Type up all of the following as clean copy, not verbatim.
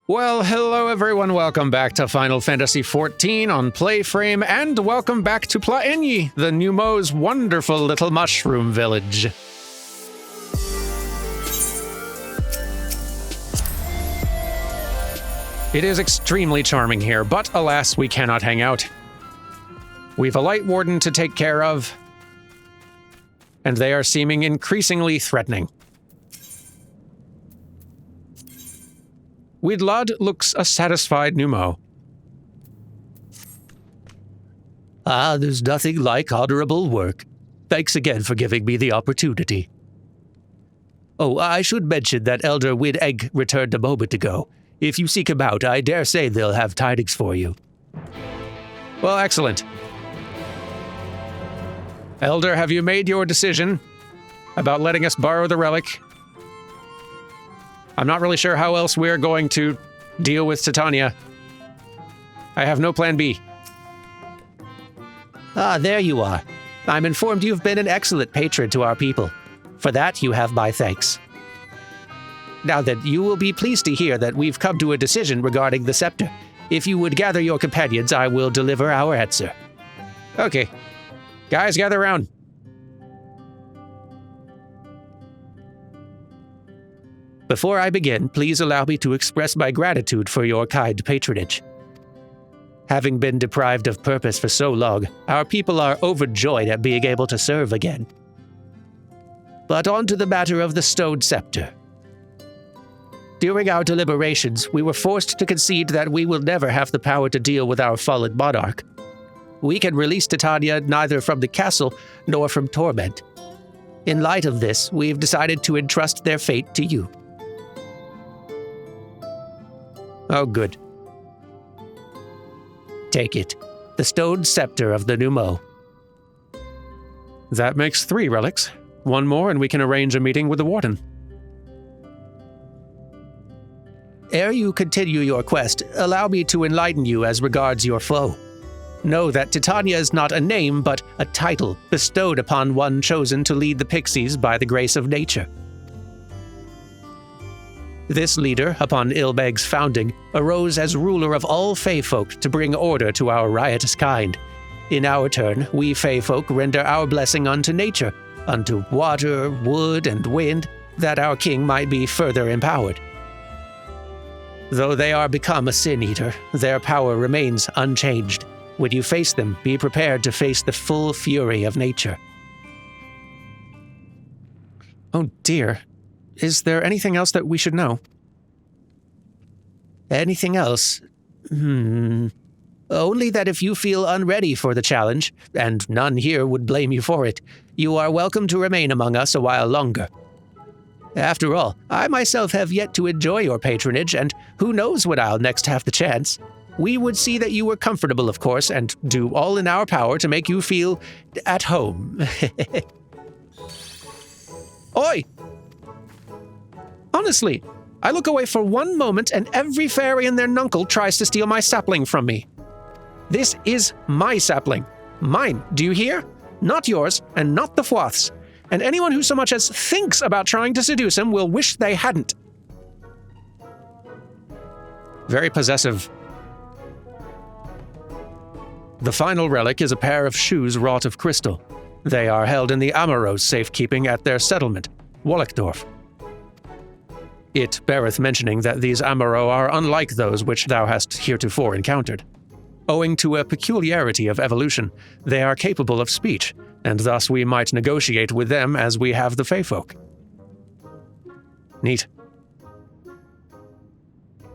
Well, hello everyone, welcome back to Final Fantasy XIV on PlayFrame, and welcome back to Plaenyi, the Numo's wonderful little mushroom village. It is extremely charming here, but alas, we cannot hang out. We've a light warden to take care of, and they are seeming increasingly threatening. Widlad looks a satisfied Numo. There's nothing like honorable work. Thanks again for giving me the opportunity. Oh, I should mention that Elder Wid-Egg returned a moment ago. If you seek him out, I dare say they'll have tidings for you. Well, excellent. Elder, have you made your decision about letting us borrow the relic? I'm not really sure how else we're going to deal with Titania. I have no plan B. There you are. I'm informed you've been an excellent patron to our people. For that, you have my thanks. Now then, you will be pleased to hear that we've come to a decision regarding the scepter. If you would gather your companions, I will deliver our answer. Okay. Guys, gather around. Before I begin, please allow me to express my gratitude for your kind patronage. Having been deprived of purpose for so long, our people are overjoyed at being able to serve again. But on to the matter of the stone scepter. During our deliberations, we were forced to concede that we will never have the power to deal with our fallen monarch. We can release Titania neither from the castle nor from torment. In light of this, we've decided to entrust their fate to you. Oh, good. Take it. The stone scepter of the Numo. That makes 3 relics. One more and we can arrange a meeting with the warden. Ere you continue your quest, allow me to enlighten you as regards your foe. Know that Titania is not a name, but a title bestowed upon one chosen to lead the Pixies by the grace of nature. This leader, upon Ilbeg's founding, arose as ruler of all Fae folk to bring order to our riotous kind. In our turn, we Fae folk render our blessing unto nature, unto water, wood, and wind, that our king might be further empowered. Though they are become a sin-eater, their power remains unchanged. When you face them, be prepared to face the full fury of nature. Oh dear. Is there anything else that we should know? Anything else? Only that if you feel unready for the challenge, and none here would blame you for it, you are welcome to remain among us a while longer. After all, I myself have yet to enjoy your patronage, and who knows when I'll next have the chance. We would see that you were comfortable, of course, and do all in our power to make you feel at home. Oi! Honestly, I look away for one moment and every fairy and their nuncle tries to steal my sapling from me. This is my sapling. Mine, do you hear? Not yours, and not the Fwath's. And anyone who so much as thinks about trying to seduce him will wish they hadn't. Very possessive. The final relic is a pair of shoes wrought of crystal. They are held in the Amaros safekeeping at their settlement, Wallachdorf. It beareth mentioning that these Amaro are unlike those which thou hast heretofore encountered. Owing to a peculiarity of evolution, they are capable of speech, and thus we might negotiate with them as we have the Fae folk. Neat.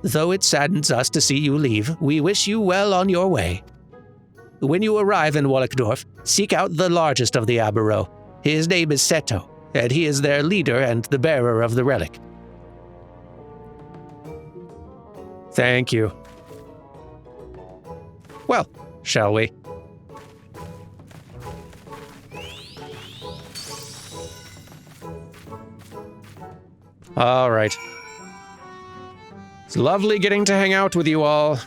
Though it saddens us to see you leave, we wish you well on your way. When you arrive in Wallachdorf, seek out the largest of the Amaro. His name is Seto, and he is their leader and the bearer of the relic. Thank you. Well, shall we? All right. It's lovely getting to hang out with you all.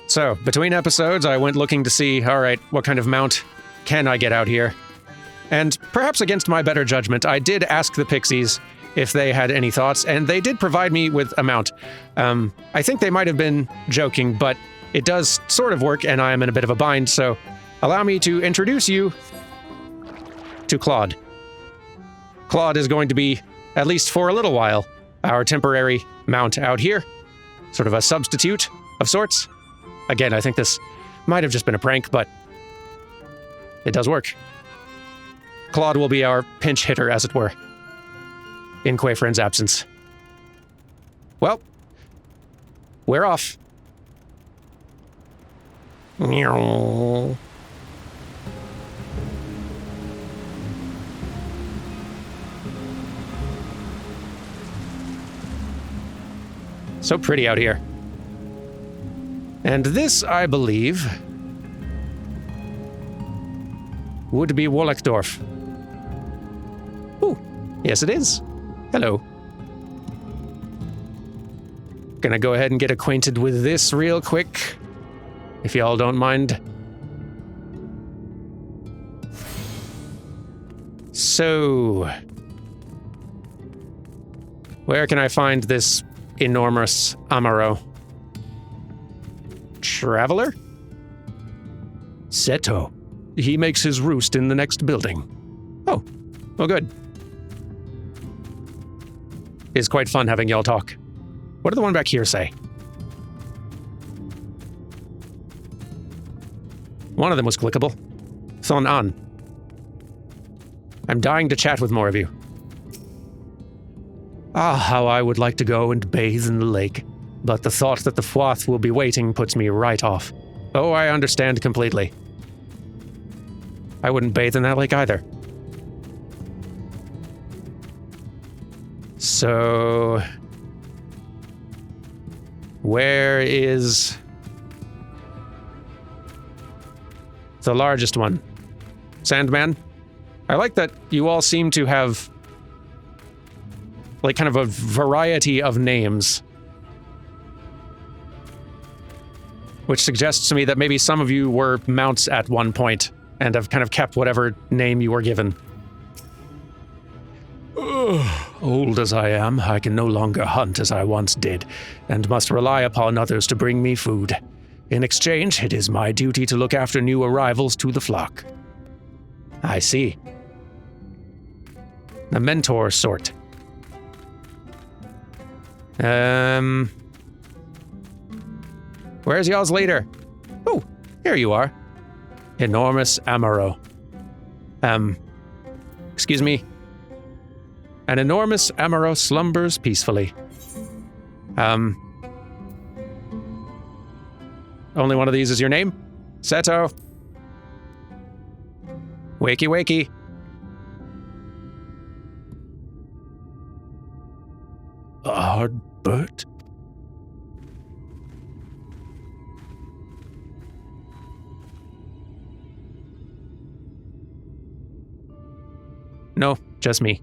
So, between episodes, I went looking to see, all right, what kind of mount can I get out here? And perhaps against my better judgment, I did ask the Pixies if they had any thoughts, and they did provide me with a mount. I think they might have been joking, but it does sort of work, and I am in a bit of a bind, so allow me to introduce you to Claude. Claude is going to be, at least for a little while, our temporary mount out here. Sort of a substitute of sorts. Again, I think this might have just been a prank, but it does work. Claude will be our pinch hitter, as it were, in Quayfriend's absence. Well, we're off. Meow. So pretty out here. And this, I believe, would be Logsdon. Ooh, yes it is. Hello. Gonna go ahead and get acquainted with this real quick, if y'all don't mind. So, where can I find this enormous Amaro? Traveler? Seto. He makes his roost in the next building. Oh, well good. It's quite fun having y'all talk. What did the one back here say? One of them was clickable. Thon An. I'm dying to chat with more of you. Ah, how I would like to go and bathe in the lake, but the thought that the Fwath will be waiting puts me right off. Oh, I understand completely. I wouldn't bathe in that lake either. So, where is the largest one? Sandman? I like that you all seem to have like kind of a variety of names, which suggests to me that maybe some of you were mounts at one point and have kind of kept whatever name you were given. Old as I am, I can no longer hunt as I once did, and must rely upon others to bring me food. In exchange, it is my duty to look after new arrivals to the flock. I see. A mentor sort. Where's y'all's leader? Oh, here you are. Enormous Amaro. Excuse me. An enormous Amaro slumbers peacefully. Only one of these is your name? Seto. Wakey wakey. Ardbert? No, just me.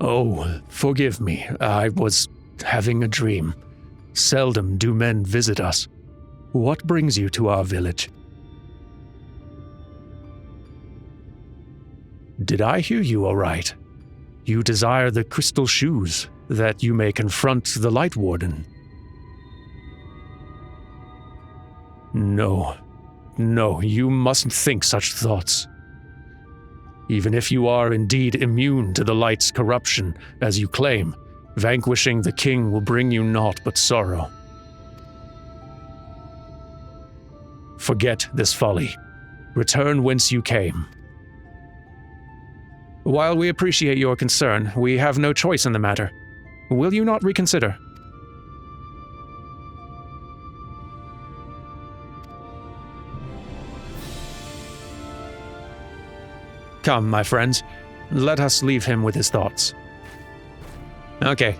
Oh, forgive me. I was having a dream. Seldom do men visit us. What brings you to our village? Did I hear you aright? You desire the crystal shoes, that you may confront the Light Warden. No, you mustn't think such thoughts. Even if you are indeed immune to the light's corruption, as you claim, vanquishing the king will bring you naught but sorrow. Forget this folly. Return whence you came. While we appreciate your concern, we have no choice in the matter. Will you not reconsider? Come, my friends. Let us leave him with his thoughts. Okay.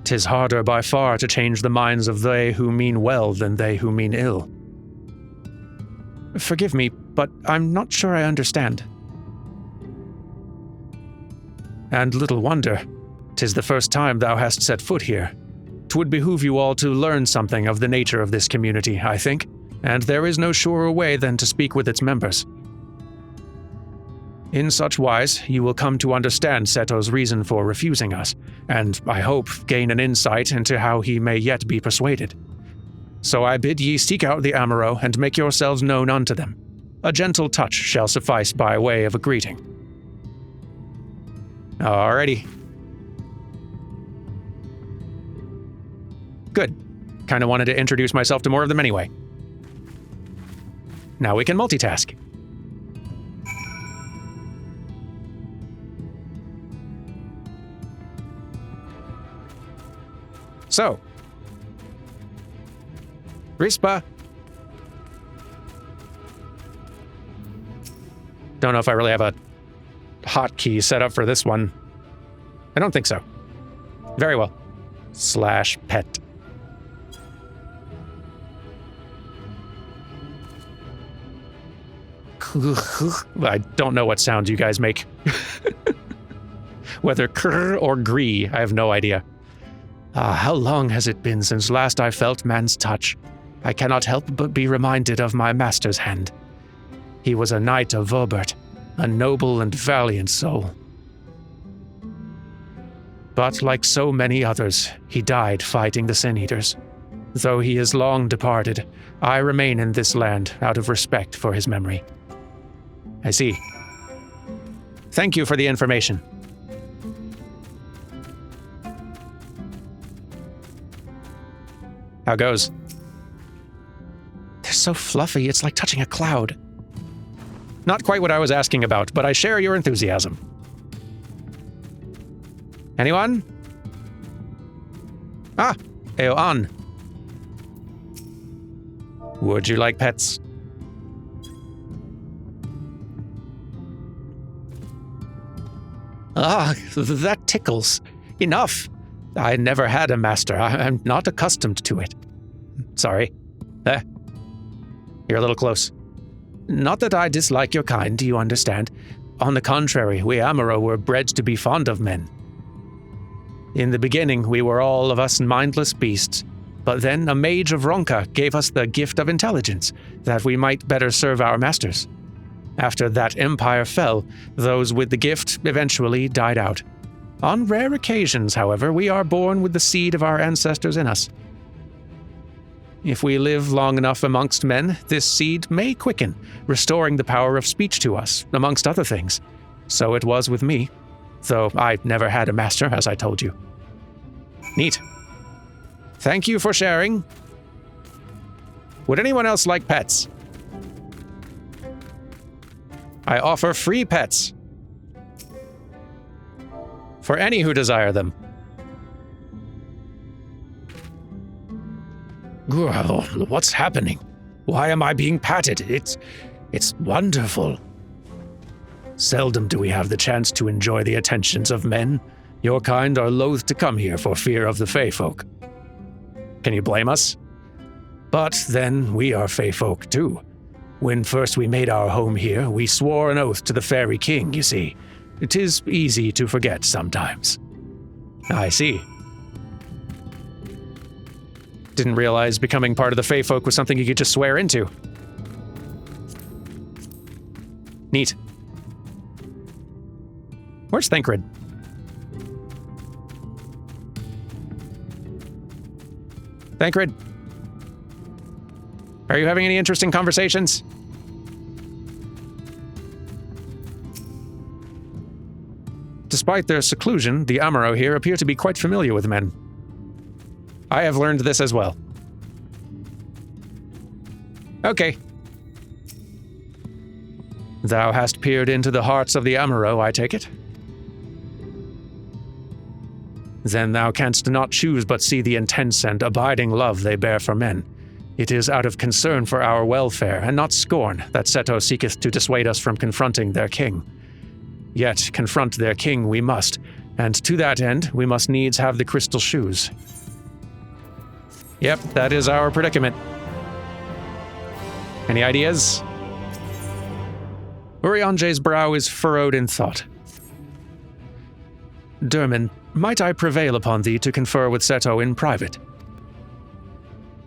"'Tis harder by far to change the minds of they who mean well than they who mean ill." Forgive me, but I'm not sure I understand. And little wonder. 'Tis the first time thou hast set foot here. 'Twould behoove you all to learn something of the nature of this community, I think, and there is no surer way than to speak with its members. In such wise, you will come to understand Seto's reason for refusing us, and, I hope, gain an insight into how he may yet be persuaded. So I bid ye seek out the Amaro and make yourselves known unto them. A gentle touch shall suffice by way of a greeting. Alrighty. Good. Kinda wanted to introduce myself to more of them anyway. Now we can multitask. So. Rispa. Don't know if I really have a hotkey set up for this one. I don't think so. Very well. /pet. I don't know what sounds you guys make. Whether krr or gree, I have no idea. How long has it been since last I felt man's touch? I cannot help but be reminded of my master's hand. He was a knight of Verbert, a noble and valiant soul. But like so many others, he died fighting the Sin Eaters. Though he is long departed, I remain in this land out of respect for his memory. I see. Thank you for the information. How goes? They're so fluffy, it's like touching a cloud. Not quite what I was asking about, but I share your enthusiasm. Anyone? Ah, Eoan. Would you like pets? Ah, that tickles. Enough. I never had a master. I'm not accustomed to it. Sorry. You're a little close. Not that I dislike your kind, do you understand? On the contrary, we Amaro were bred to be fond of men. In the beginning, we were all of us mindless beasts, but then a mage of Ronka gave us the gift of intelligence, that we might better serve our masters. After that empire fell, those with the gift eventually died out. On rare occasions, however, we are born with the seed of our ancestors in us. If we live long enough amongst men, this seed may quicken, restoring the power of speech to us, amongst other things. So it was with me, though I never had a master, as I told you. Neat. Thank you for sharing. Would anyone else like pets? I offer free pets. For any who desire them. What's happening? Why am I being patted? It's wonderful. Seldom do we have the chance to enjoy the attentions of men. Your kind are loath to come here for fear of the Fae folk. Can you blame us? But then we are Fae folk too. When first we made our home here, we swore an oath to the Fairy King, you see. It is easy to forget sometimes. I see. Didn't realize becoming part of the Fae folk was something you could just swear into. Neat. Where's Thancred? Thancred? Are you having any interesting conversations? Despite their seclusion, the Amaro here appear to be quite familiar with men. I have learned this as well. Okay. Thou hast peered into the hearts of the Amaro, I take it? Then thou canst not choose but see the intense and abiding love they bear for men. It is out of concern for our welfare, and not scorn, that Seto seeketh to dissuade us from confronting their king. Yet confront their king we must, and to that end we must needs have the crystal shoes. Yep, that is our predicament. Any ideas? Urianje's brow is furrowed in thought. Dermin, might I prevail upon thee to confer with Seto in private?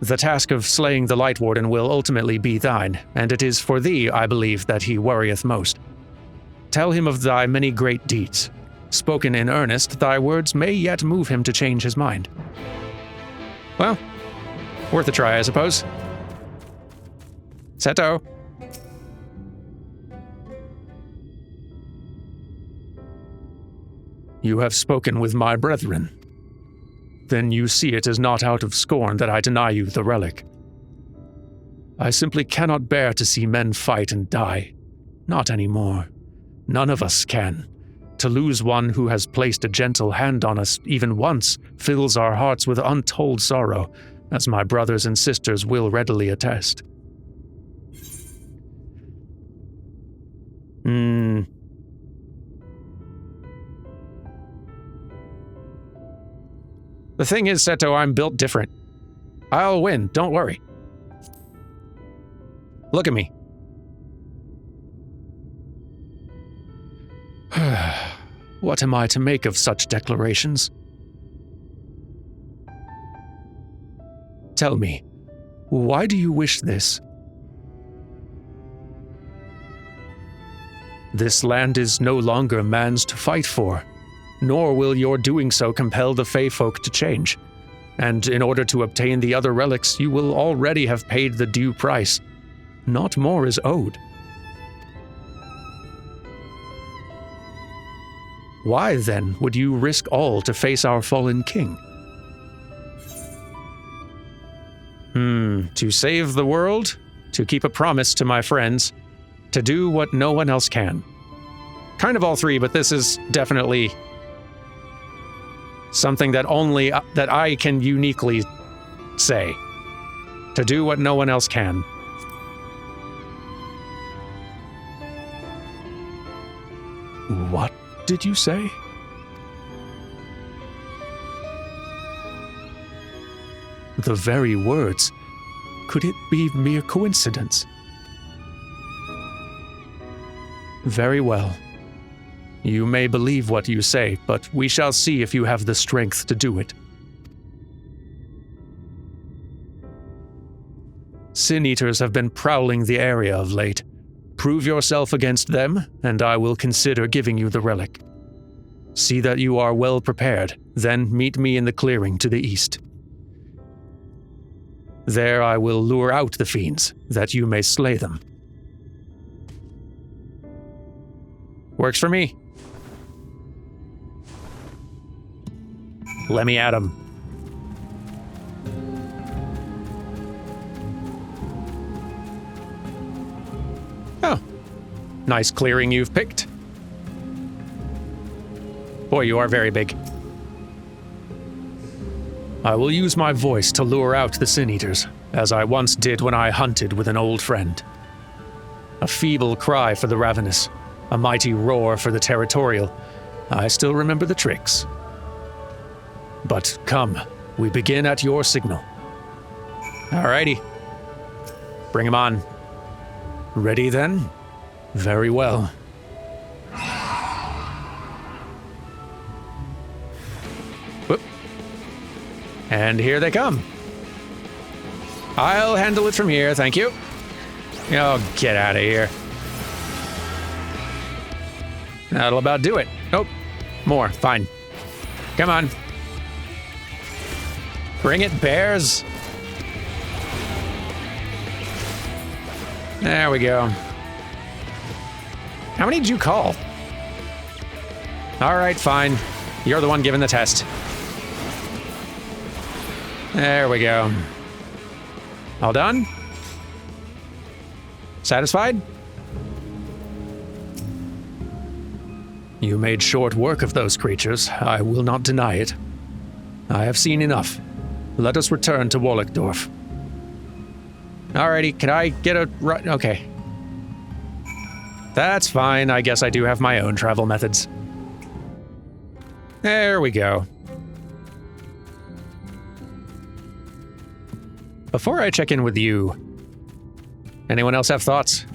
The task of slaying the Light Warden will ultimately be thine, and it is for thee, I believe, that he worrieth most. Tell him of thy many great deeds. Spoken in earnest, thy words may yet move him to change his mind. Well, worth a try, I suppose. Seto. You have spoken with my brethren. Then you see it as not out of scorn that I deny you the relic. I simply cannot bear to see men fight and die. Not anymore. None of us can. To lose one who has placed a gentle hand on us even once fills our hearts with untold sorrow, as my brothers and sisters will readily attest. The thing is, Seto, I'm built different. I'll win, don't worry. Look at me. What am I to make of such declarations? Tell me, why do you wish this? This land is no longer man's to fight for, nor will your doing so compel the Fae folk to change. And in order to obtain the other relics, you will already have paid the due price. Not more is owed. Why, then, would you risk all to face our fallen king? To save the world, to keep a promise to my friends, to do what no one else can. Kind of all three, but this is definitely something that only that I can uniquely say. To do what no one else can. What did you say? The very words. Could it be mere coincidence? Very well. You may believe what you say, but we shall see if you have the strength to do it. Sin-eaters have been prowling the area of late. Prove yourself against them, and I will consider giving you the relic. See that you are well prepared, then meet me in the clearing to the east. There I will lure out the fiends, that you may slay them. Works for me. Let me at him. Oh. Nice clearing you've picked. Boy, you are very big. I will use my voice to lure out the Sin-eaters, as I once did when I hunted with an old friend. A feeble cry for the ravenous, a mighty roar for the territorial. I still remember the tricks. But come, we begin at your signal. Alrighty. Bring him on. Ready then? Very well. Whoop. And here they come. I'll handle it from here, thank you. Oh, get out of here. That'll about do it. Nope. More, fine. Come on. Bring it, bears. There we go. How many did you call? All right, fine. You're the one giving the test. There we go. All done? Satisfied? You made short work of those creatures. I will not deny it. I have seen enough. Let us return to Logsdon. Alrighty, can I get a... Okay. That's fine. I guess I do have my own travel methods. There we go. Before I check in with you, anyone else have thoughts?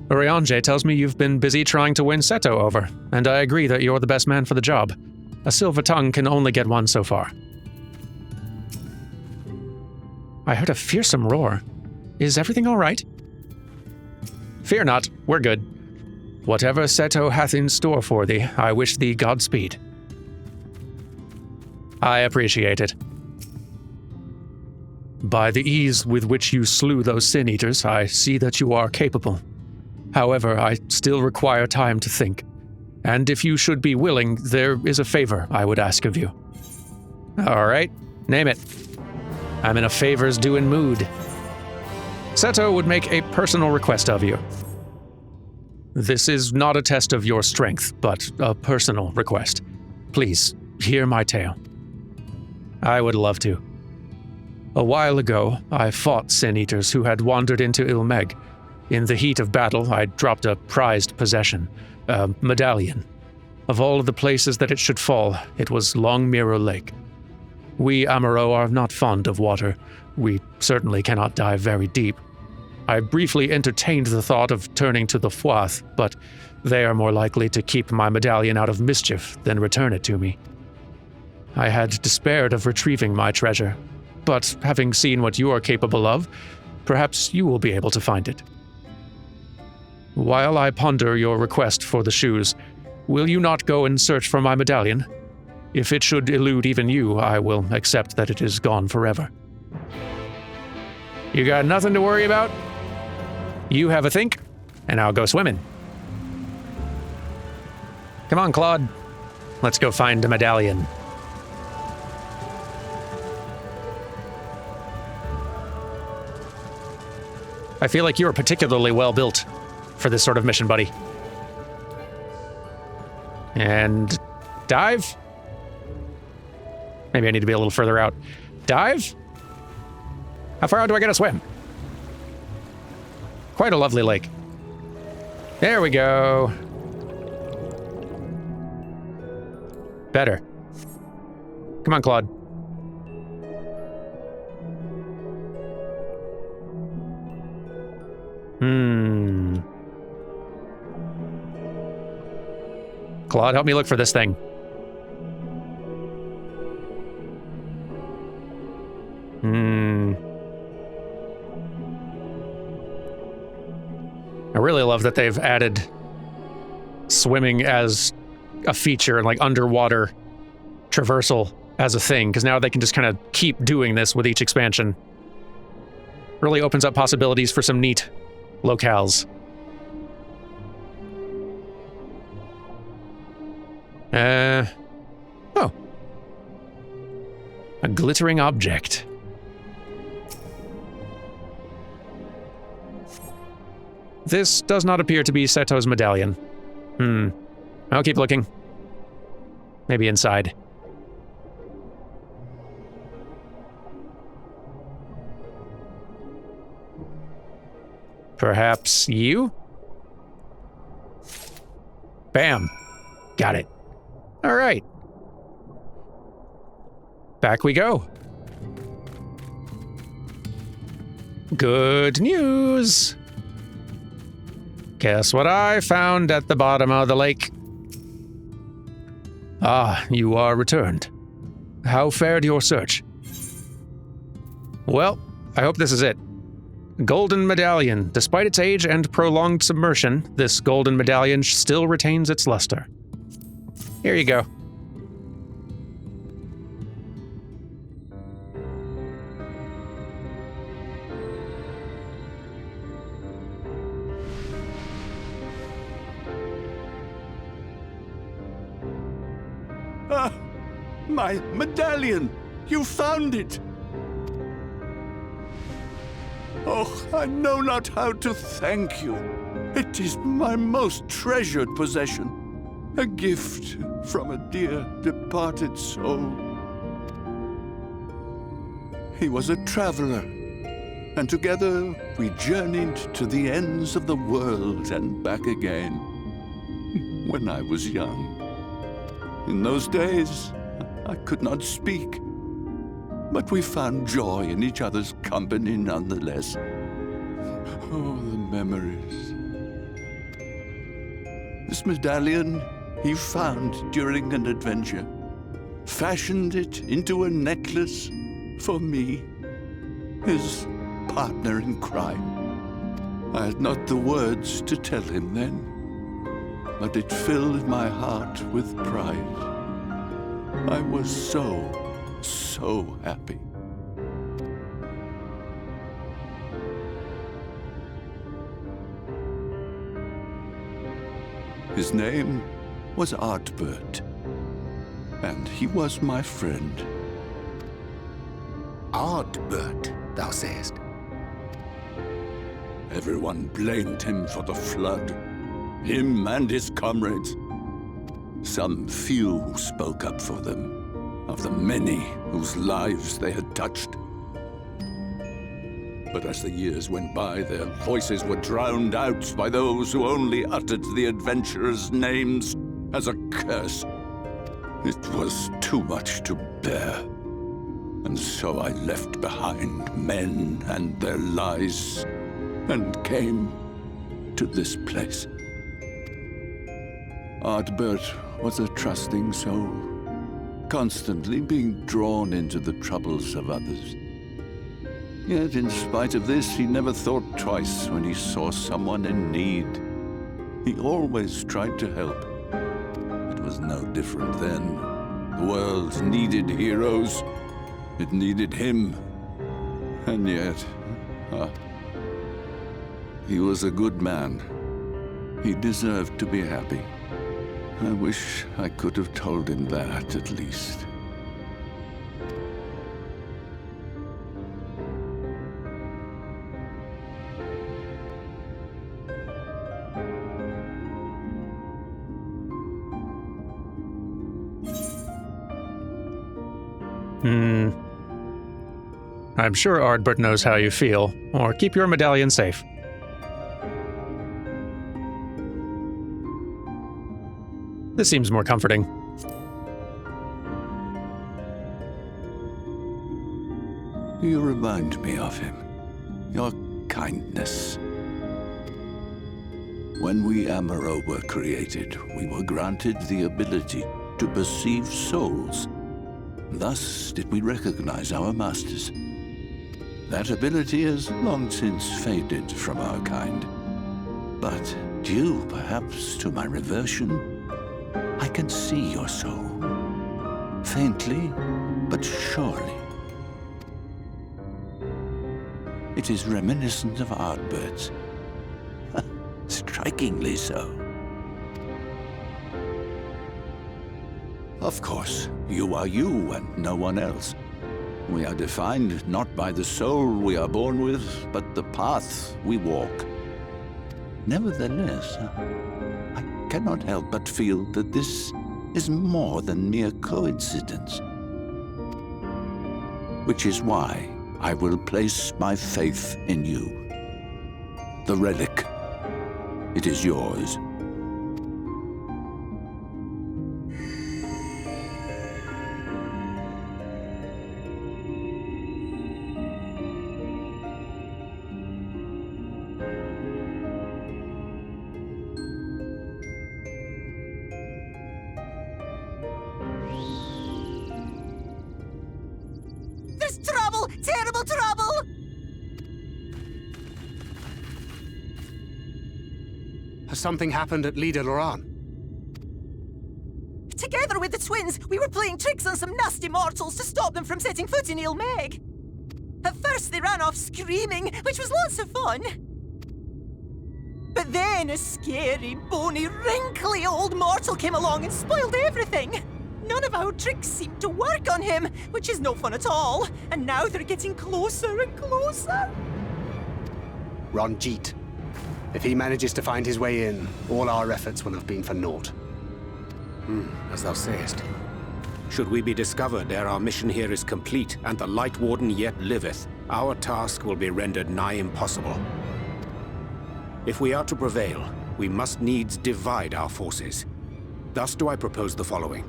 Urianger tells me you've been busy trying to win Seto over, and I agree that you're the best man for the job. A silver tongue can only get one so far. I heard a fearsome roar. Is everything all right? Fear not, we're good. Whatever Seto hath in store for thee, I wish thee Godspeed. I appreciate it. By the ease with which you slew those sin-eaters, I see that you are capable. However, I still require time to think. And if you should be willing, there is a favor I would ask of you. All right, name it. I'm in a favors-doing mood. Seto would make a personal request of you. This is not a test of your strength, but a personal request. Please, hear my tale. I would love to. A while ago, I fought sin-eaters who had wandered into Ilmeg. In the heat of battle, I dropped a prized possession, a medallion. Of all of the places that it should fall, it was Long Mirror Lake. We Amaro are not fond of water. We certainly cannot dive very deep. I briefly entertained the thought of turning to the Fwath, but they are more likely to keep my medallion out of mischief than return it to me. I had despaired of retrieving my treasure, but having seen what you are capable of, perhaps you will be able to find it. While I ponder your request for the shoes, will you not go and search for my medallion? If it should elude even you, I will accept that it is gone forever. You got nothing to worry about? You have a think, and I'll go swimming. Come on, Claude. Let's go find a medallion. I feel like you're particularly well built for this sort of mission, buddy. And dive? Maybe I need to be a little further out. Dive? How far out do I gotta swim? Quite a lovely lake. There we go. Better. Come on, Claude. Claude, help me look for this thing. I really love that they've added swimming as a feature and like underwater traversal as a thing, because now they can just kind of keep doing this with each expansion. Really opens up possibilities for some neat locales. Oh. A glittering object. This does not appear to be Seto's medallion. I'll keep looking. Maybe inside. Perhaps you? Bam. Got it. All right. Back we go. Good news. Guess what I found at the bottom of the lake? Ah, you are returned. How fared your search? Well, I hope this is it. Golden Medallion. Despite its age and prolonged submersion, this golden medallion still retains its luster. Here you go. Ah, my medallion! You found it! Oh, I know not how to thank you. It is my most treasured possession. A gift from a dear departed soul. He was a traveler, and together we journeyed to the ends of the world and back again. When I was young. In those days, I could not speak, but we found joy in each other's company nonetheless. Oh, the memories. This medallion he found during an adventure, fashioned it into a necklace for me, his partner in crime. I had not the words to tell him then, but it filled my heart with pride. I was so happy. His name was Artbert, and he was my friend. Ardbert, thou sayest? Everyone blamed him for the flood, him and his comrades. Some few spoke up for them, of the many whose lives they had touched. But as the years went by, their voices were drowned out by those who only uttered the adventurers' names as a curse. It was too much to bear, and so I left behind men and their lies, and came to this place. Ardbert was a trusting soul, constantly being drawn into the troubles of others. Yet in spite of this, he never thought twice when he saw someone in need. He always tried to help. It was no different then. The world needed heroes. It needed him. And yet, he was a good man. He deserved to be happy. I wish I could have told him that, at least. I'm sure Ardbert knows how you feel, or keep your medallion safe. This seems more comforting. You remind me of him. Your kindness. When we Amaro were created, we were granted the ability to perceive souls. Thus did we recognize our masters. That ability has long since faded from our kind. But due perhaps to my reversion, I can see your soul. Faintly, but surely. It is reminiscent of Ardbert's. Strikingly so. Of course, you are you and no one else. We are defined not by the soul we are born with, but the path we walk. Nevertheless, I cannot help but feel that this is more than mere coincidence. Which is why I will place my faith in you. The relic. It is yours. There's trouble! Terrible trouble! Has something happened at Lida Loran? Together with the twins, we were playing tricks on some nasty mortals to stop them from setting foot in Ilmeg. At first they ran off screaming, which was lots of fun. But then a scary, bony, wrinkly old mortal came along and spoiled everything. None of our tricks seemed to work on him, which is no fun at all. And now they're getting closer and closer. Ranjit. If he manages to find his way in, all our efforts will have been for naught. As thou sayest. Should we be discovered ere our mission here is complete, and the Light Warden yet liveth, our task will be rendered nigh impossible. If we are to prevail, we must needs divide our forces. Thus do I propose the following.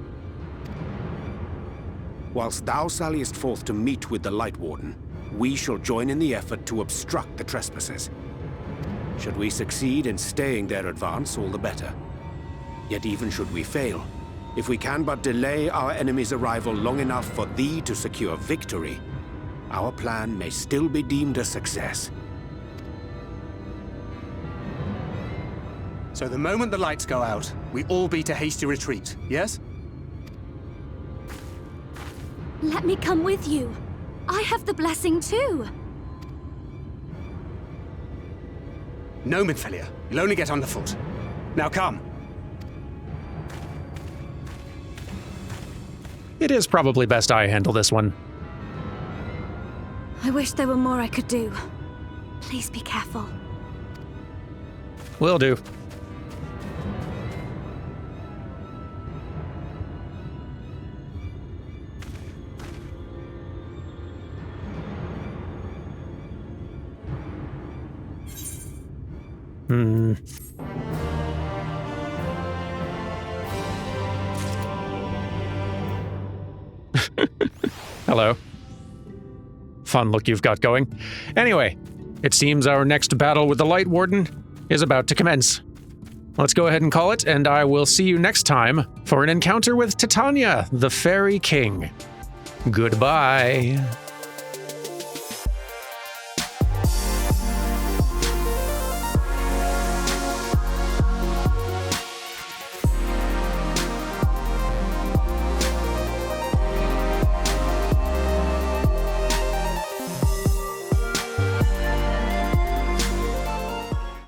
Whilst thou salliest forth to meet with the Light Warden, we shall join in the effort to obstruct the trespassers. Should we succeed in staying their advance, all the better. Yet even should we fail, if we can but delay our enemy's arrival long enough for thee to secure victory, our plan may still be deemed a success. So the moment the lights go out, we all beat a hasty retreat, yes? Let me come with you. I have the blessing too. No, Midfilia. You'll only get underfoot. Now come. It is probably best I handle this one. I wish there were more I could do. Please be careful. Will do. Hello. Fun look you've got going. Anyway, it seems our next battle with the Light Warden is about to commence. Let's go ahead and call it, and I will see you next time for an encounter with Titania, the Fairy King. Goodbye.